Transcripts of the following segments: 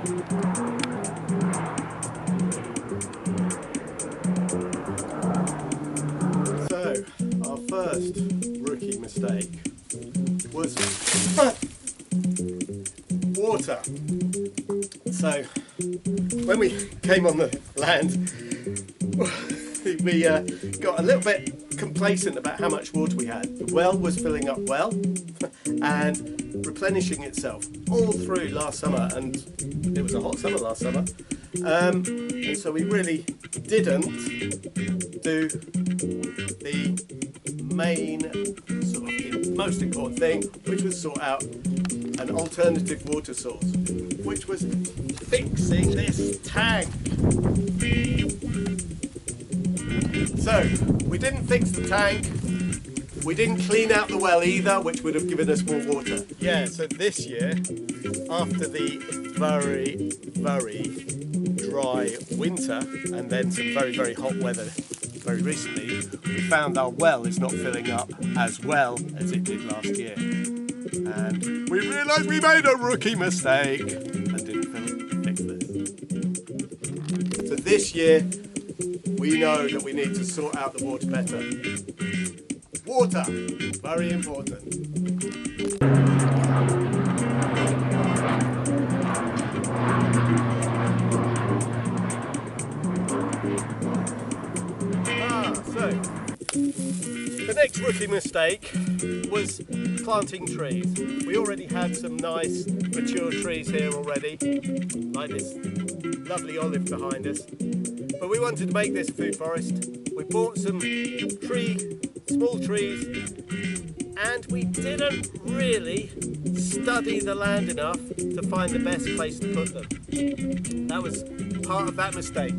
So, our first rookie mistake was water. So, when we came on the land, we got a little bit complacent about how much water we had. The well was filling up well and replenishing itself all through last summer, and it was a hot summer last summer. And so we really didn't do the main sort of most important thing, which was sort out an alternative water source, which was fixing this tank. So we didn't fix the tank, we didn't clean out the well either, which would have given us more water. Yeah, so this year, after the very, very dry winter and then some very, very hot weather very recently, we found our well is not filling up as well as it did last year. And we realised we made a rookie mistake and didn't fix this. So this year, we know that we need to sort out the water better. Water, very important. So the next rookie mistake was planting trees. We already had some nice mature trees here already, like this lovely olive behind us. But we wanted to make this a food forest. We bought some small trees, and we didn't really study the land enough to find the best place to put them. That was part of that mistake.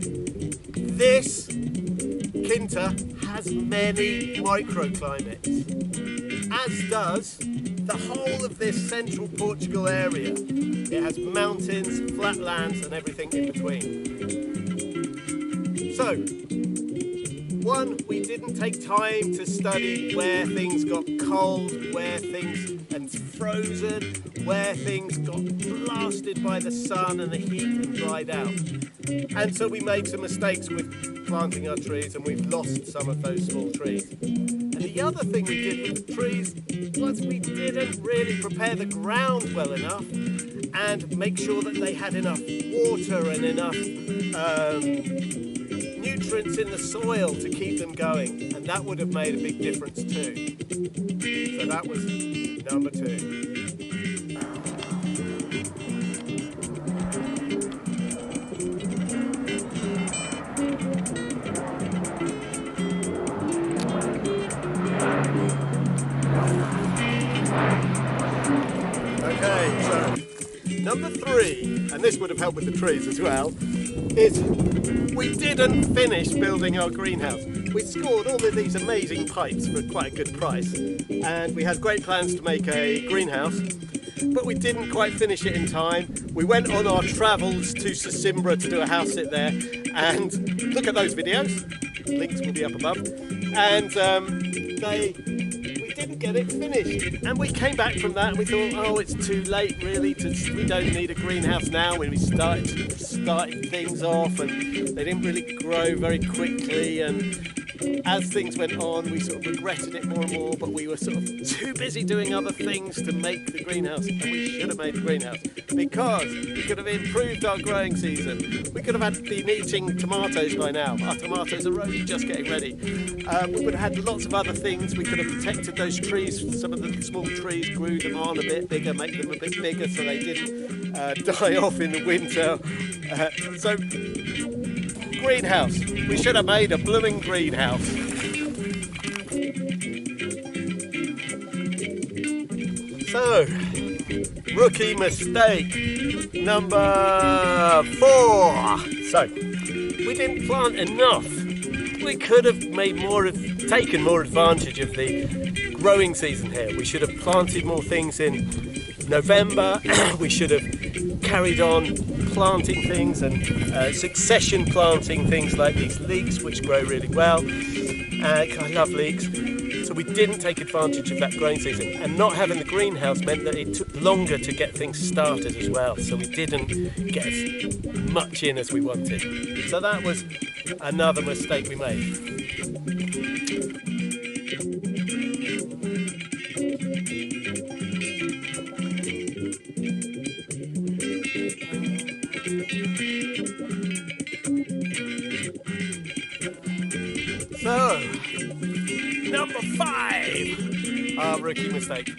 This Quinta has many microclimates, as does the whole of this central Portugal area. It has mountains, flatlands, and everything in between. So, one, we didn't take time to study where things got cold, where things and frozen, where things got blasted by the sun and the heat and dried out. And so we made some mistakes with planting our trees, and we've lost some of those small trees. And the other thing we did with the trees was we didn't really prepare the ground well enough and make sure that they had enough water and enough nutrients in the soil to keep them going, and that would have made a big difference too. So that was number 2. Okay, so number 3, and this would have helped with the trees as well, is we didn't finish building our greenhouse. We scored all of these amazing pipes for quite a good price, and we had great plans to make a greenhouse, but we didn't quite finish it in time. We went on our travels to Saviour to do a house sit there, and look at those videos, links will be up above, and we didn't get it finished, and we came back from that and we thought, oh, it's too late really, we don't need a greenhouse now. When we started things off, and they didn't really grow very quickly, and as things went on we sort of regretted it more and more, but we were sort of too busy doing other things to make the greenhouse, and we should have made the greenhouse because we could have improved our growing season. We could have been eating tomatoes by now. Our tomatoes are only just getting ready. We would have had lots of other things. We could have protected those trees. Some of the small trees, grew them on a bit bigger, make them a bit bigger so they didn't die off in the winter. So greenhouse. We should have made a blooming greenhouse. So, rookie mistake number 4. So, we didn't plant enough. We could have taken more advantage of the growing season here. We should have planted more things in November. We should have carried on planting things and succession planting things like these leeks, which grow really well. I love leeks. So we didn't take advantage of that growing season, and not having the greenhouse meant that it took longer to get things started as well, so we didn't get as much in as we wanted. So that was another mistake we made. So, number 5, our rookie mistake.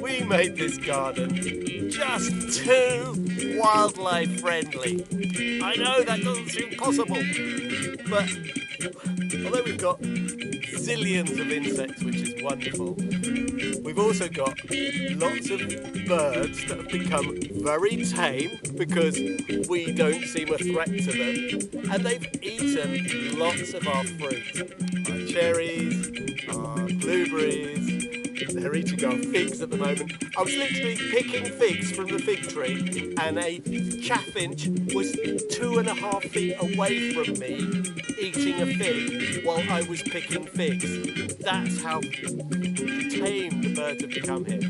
We made this garden just too wildlife friendly. I know that doesn't seem possible, but although we've got zillions of insects, which is wonderful, we've also got lots of birds that have become very tame because we don't seem a threat to them, and they've eaten lots of our fruit, our cherries, our blueberries. They're eating our figs at the moment. I was literally picking figs from the fig tree, and a chaffinch was 2.5 feet away from me eating a fig while I was picking figs. That's how tame the birds have become here.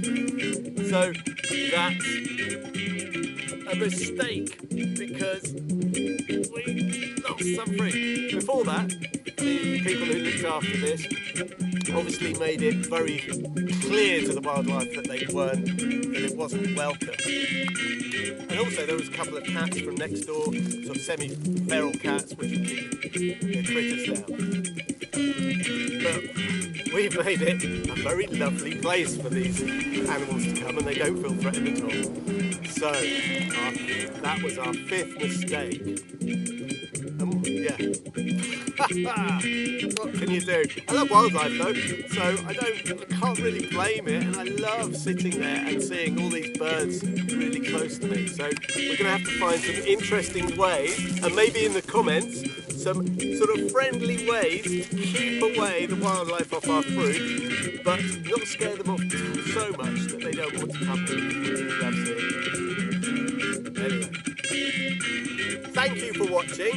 So that's a mistake because we lost some fruit. Before that, the people who looked after this obviously made it very clear to the wildlife that it wasn't welcome. And also there was a couple of cats from next door, sort of semi-feral cats, which would keep the critters down. But we've made it a very lovely place for these animals to come, and they don't feel threatened at all. So that was our 5th mistake. Yeah. What can you do? I love wildlife though, so I can't really blame it, and I love sitting there and seeing all these birds really close to me. So we're going to have to find some interesting ways, and maybe in the comments, some sort of friendly ways to keep away the wildlife off our fruit, but not scare them off so much that they don't want to come here. We really love seeing them. Anyway, thank you for watching.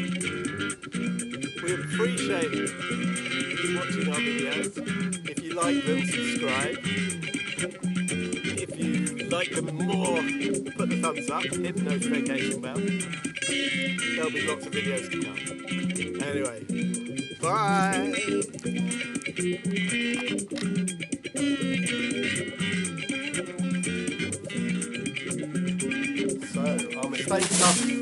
We appreciate you watching our videos. If you like them, subscribe. If you like them more, put the thumbs up, hit the notification bell. There'll be lots of videos to come. Anyway, bye! So, our mistakes are